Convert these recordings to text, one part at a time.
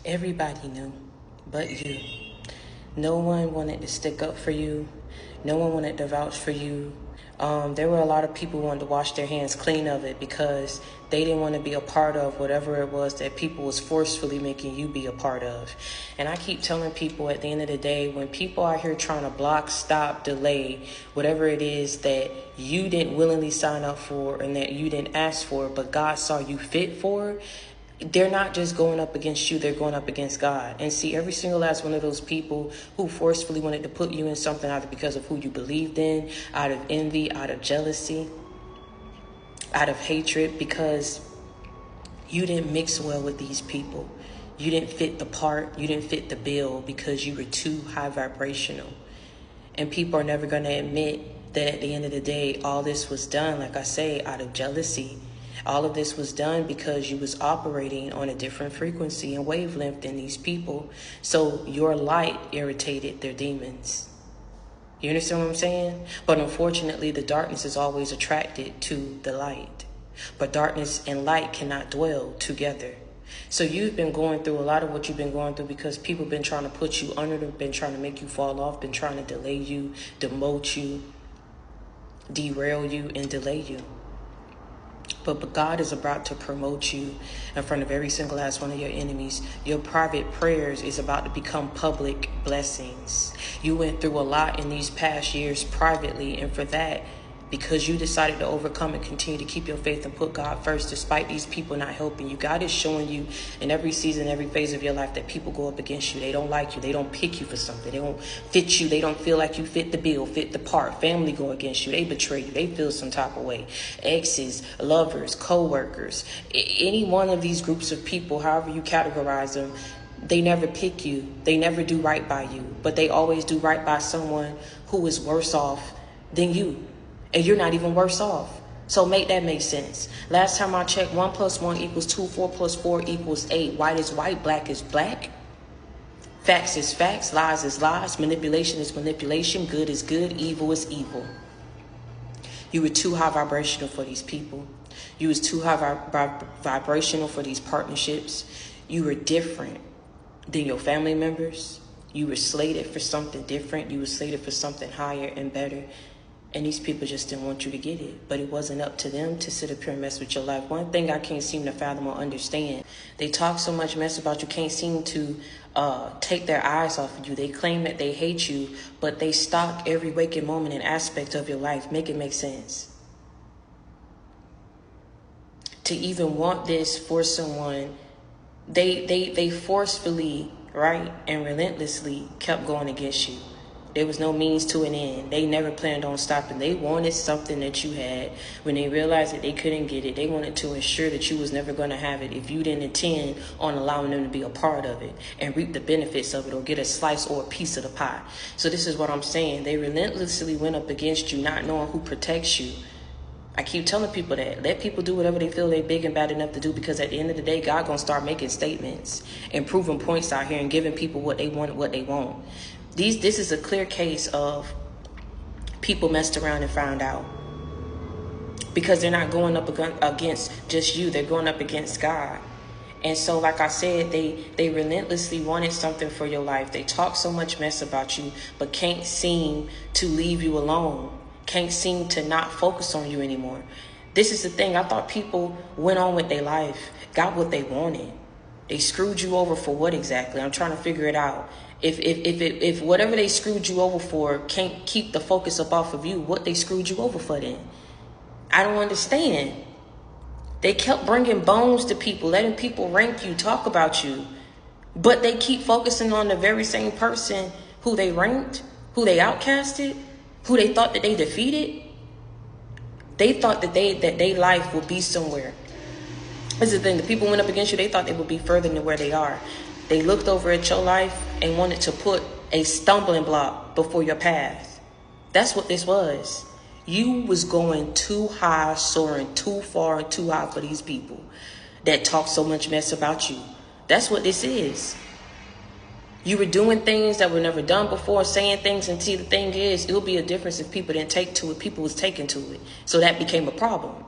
Everybody knew, but you. No one wanted to stick up for you. No one wanted to vouch for you. There were a lot of people who wanted to wash their hands clean of it because they didn't want to be a part of whatever it was that people was forcefully making you be a part of. And I keep telling people at the end of the day, when people are here trying to block, stop, delay, whatever it is that you didn't willingly sign up for and that you didn't ask for, but God saw you fit for, they're not just going up against you, they're going up against God. And see, every single last one of those people who forcefully wanted to put you in something, either because of who you believed in, out of envy, out of jealousy, out of hatred, because you didn't mix well with these people. You didn't fit the part, you didn't fit the bill because you were too high vibrational. And people are never going to admit that at the end of the day, all this was done, like I say, out of jealousy. All of this was done because you was operating on a different frequency and wavelength than these people. So your light irritated their demons. You understand what I'm saying? But unfortunately, the darkness is always attracted to the light. But darkness and light cannot dwell together. So you've been going through a lot of what you've been going through because people have been trying to put you under them, been trying to make you fall off, been trying to delay you, demote you, derail you, and delay you. But God is about to promote you in front of every single last one of your enemies. Your private prayers is about to become public blessings. You went through a lot in these past years privately, and for that, because you decided to overcome and continue to keep your faith and put God first, despite these people not helping you. God is showing you in every season, every phase of your life that people go up against you. They don't like you. They don't pick you for something. They don't fit you. They don't feel like you fit the bill, fit the part. Family go against you. They betray you. They feel some type of way. Exes, lovers, co-workers, any one of these groups of people, however you categorize them, they never pick you. They never do right by you, but they always do right by someone who is worse off than you. And you're not even worse off. So make that make sense. Last time I checked, 1 + 1 = 2, 4 + 4 = 8. White is white, black is black. Facts is facts, lies is lies, manipulation is manipulation, good is good, evil is evil. You were too high vibrational for these people. You was too high vibrational for these partnerships. You were different than your family members. You were slated for something different. You were slated for something higher and better. And these people just didn't want you to get it. But it wasn't up to them to sit up here and mess with your life. One thing I can't seem to fathom or understand, they talk so much mess about you, can't seem to take their eyes off of you. They claim that they hate you, but they stalk every waking moment and aspect of your life. Make it make sense. To even want this for someone, they forcefully, right, and relentlessly kept going against you. There was no means to an end. They never planned on stopping. They wanted something that you had. When they realized that they couldn't get it, they wanted to ensure that you was never going to have it if you didn't intend on allowing them to be a part of it and reap the benefits of it or get a slice or a piece of the pie. So this is what I'm saying. They relentlessly went up against you, not knowing who protects you. I keep telling people that. Let people do whatever they feel they're big and bad enough to do, because at the end of the day, God going to start making statements and proving points out here and giving people what they want, what they want. This is a clear case of people messed around and found out, because they're not going up against just you. They're going up against God. And so, like I said, they relentlessly wanted something for your life. They talk so much mess about you, but can't seem to leave you alone. Can't seem to not focus on you anymore. This is the thing. I thought people went on with their life, got what they wanted. They screwed you over for what exactly? I'm trying to figure it out. If whatever they screwed you over for can't keep the focus up off of you, what they screwed you over for then? I don't understand. They kept bringing bones to people, letting people rank you, talk about you, but they keep focusing on the very same person who they ranked, who they outcasted, who they thought that they defeated. They thought that their life would be somewhere. This is the thing. The people went up against you. They thought they would be further than where they are. They looked over at your life and wanted to put a stumbling block before your path. That's what this was. You was going too high, soaring too far and too high for these people that talk so much mess about you. That's what this is. You were doing things that were never done before, saying things, and see, the thing is, it'll be a difference if people didn't take to it. People was taking to it. So that became a problem.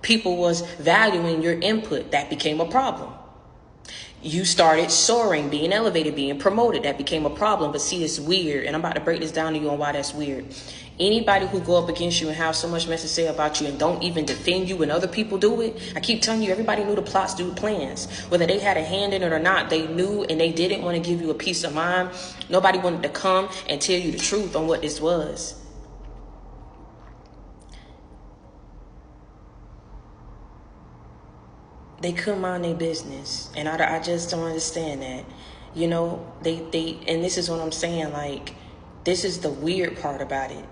People was valuing your input. That became a problem. You started soaring, being elevated, being promoted. That became a problem. But see, it's weird. And I'm about to break this down to you on why that's weird. Anybody who go up against you and have so much mess to say about you and don't even defend you when other people do it, I keep telling you, everybody knew the plots, do plans. Whether they had a hand in it or not, they knew, and they didn't want to give you a peace of mind. Nobody wanted to come and tell you the truth on what this was. They couldn't mind their business. And I just don't understand that. You know, and this is what I'm saying, like, this is the weird part about it.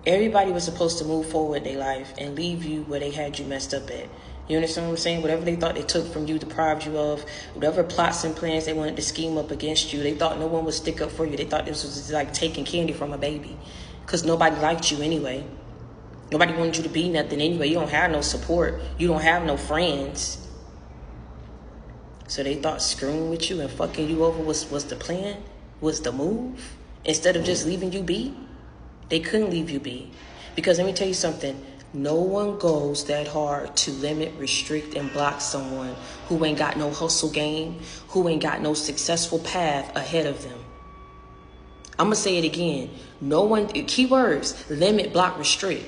Everybody was supposed to move forward their life and leave you where they had you messed up at. You understand what I'm saying? Whatever they thought they took from you, deprived you of, whatever plots and plans they wanted to scheme up against you, they thought no one would stick up for you. They thought this was like taking candy from a baby, because nobody liked you anyway. Nobody wanted you to be nothing anyway. You don't have no support. You don't have no friends. So they thought screwing with you and fucking you over was the plan, was the move, instead of just leaving you be. They couldn't leave you be. Because let me tell you something. No one goes that hard to limit, restrict, and block someone who ain't got no hustle game, who ain't got no successful path ahead of them. I'm going to say it again. No one, keywords, limit, block, restrict.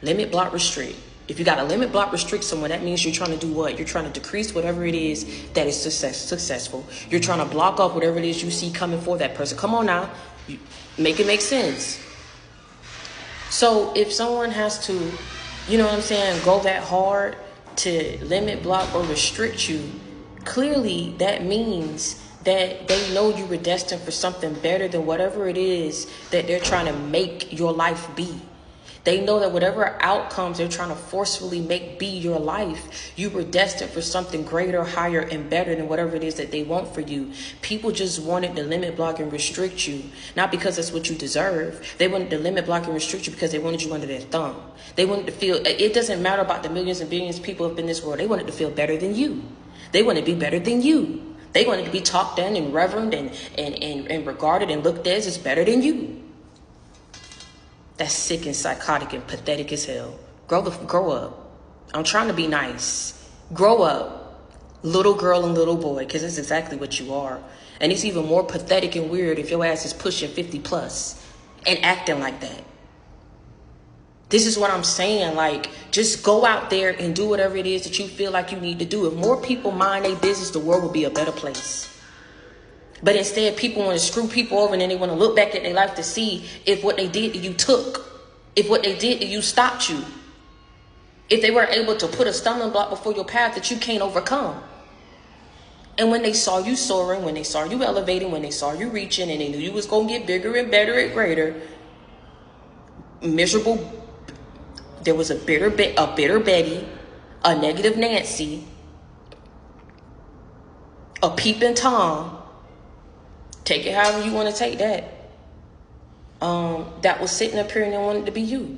Limit, block, restrict. If you got to limit, block, restrict someone, that means you're trying to do what? You're trying to decrease whatever it is that is successful. You're trying to block off whatever it is you see coming for that person. Come on now. Make it make sense. So if someone has to, you know what I'm saying, go that hard to limit, block, or restrict you, clearly that means that they know you were destined for something better than whatever it is that they're trying to make your life be. They know that whatever outcomes they're trying to forcefully make be your life, you were destined for something greater, higher, and better than whatever it is that they want for you. People just wanted to limit, block, and restrict you, not because that's what you deserve. They wanted to limit, block, and restrict you because they wanted you under their thumb. They wanted to feel, it doesn't matter about the millions and billions of people up in this world. They wanted to feel better than you. They wanted to be better than you. They wanted to be talked in and reverenced and regarded and looked at as better than you. That's sick and psychotic and pathetic as hell. Grow up. I'm trying to be nice. Grow up, little girl and little boy, because that's exactly what you are. And it's even more pathetic and weird if your ass is pushing 50 plus and acting like that. This is what I'm saying. Like, just go out there and do whatever it is that you feel like you need to do. If more people mind their business, the world would be a better place. But instead, people want to screw people over, and then they want to look back at their life to see if what they did to you took, if what they did to you stopped you, if they were able to put a stumbling block before your path that you can't overcome. And when they saw you soaring, when they saw you elevating, when they saw you reaching, and they knew you was going to get bigger and better and greater, miserable, there was a bitter Betty, a negative Nancy, a peeping Tom. Take it however you want to take that. That was sitting up here and they wanted to be you.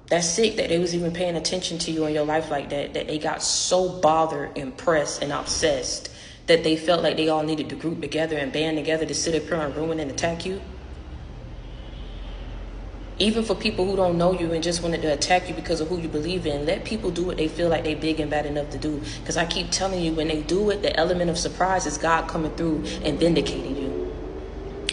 That's sick that they was even paying attention to you in your life like that, that they got so bothered, impressed, and obsessed that they felt like they all needed to group together and band together to sit up here and ruin and attack you. Even for people who don't know you and just wanted to attack you because of who you believe in, let people do what they feel like they big and bad enough to do. Because I keep telling you, when they do it, the element of surprise is God coming through and vindicating you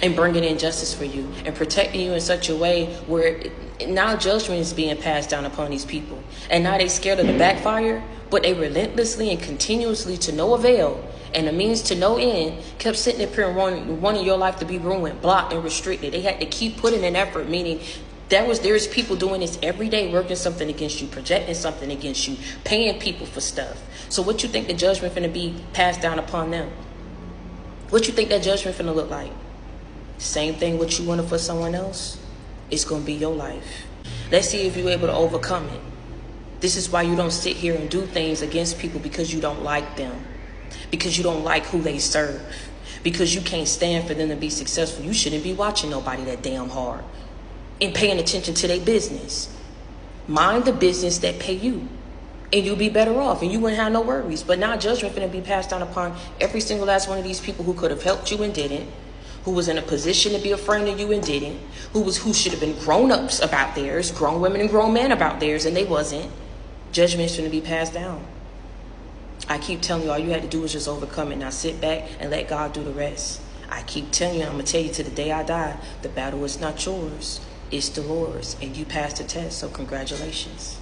and bringing in justice for you and protecting you in such a way where now judgment is being passed down upon these people. And now they scared of the backfire, but they relentlessly and continuously, to no avail and a means to no end, kept sitting up here and wanting your life to be ruined, blocked, and restricted. They had to keep putting in effort, meaning there's people doing this every day, working something against you, projecting something against you, paying people for stuff. So what you think the judgment finna be passed down upon them? What you think that judgment finna look like? Same thing what you wanted for someone else, it's gonna be your life. Let's see if you're able to overcome it. This is why you don't sit here and do things against people, because you don't like them, because you don't like who they serve, because you can't stand for them to be successful. You shouldn't be watching nobody that damn hard and paying attention to their business. Mind the business that pay you, and you'll be better off, and you wouldn't have no worries. But now judgment finna be passed down upon every single last one of these people who could have helped you and didn't, who was in a position to be a friend of you and didn't, who should have been grown-ups about theirs, grown women and grown men about theirs, and they wasn't. Judgment's finna be passed down. I keep telling you, all you had to do was just overcome it. Now sit back and let God do the rest. I keep telling you, I'm going to tell you to the day I die, the battle is not yours. It's the Lord's. And you passed the test, so congratulations.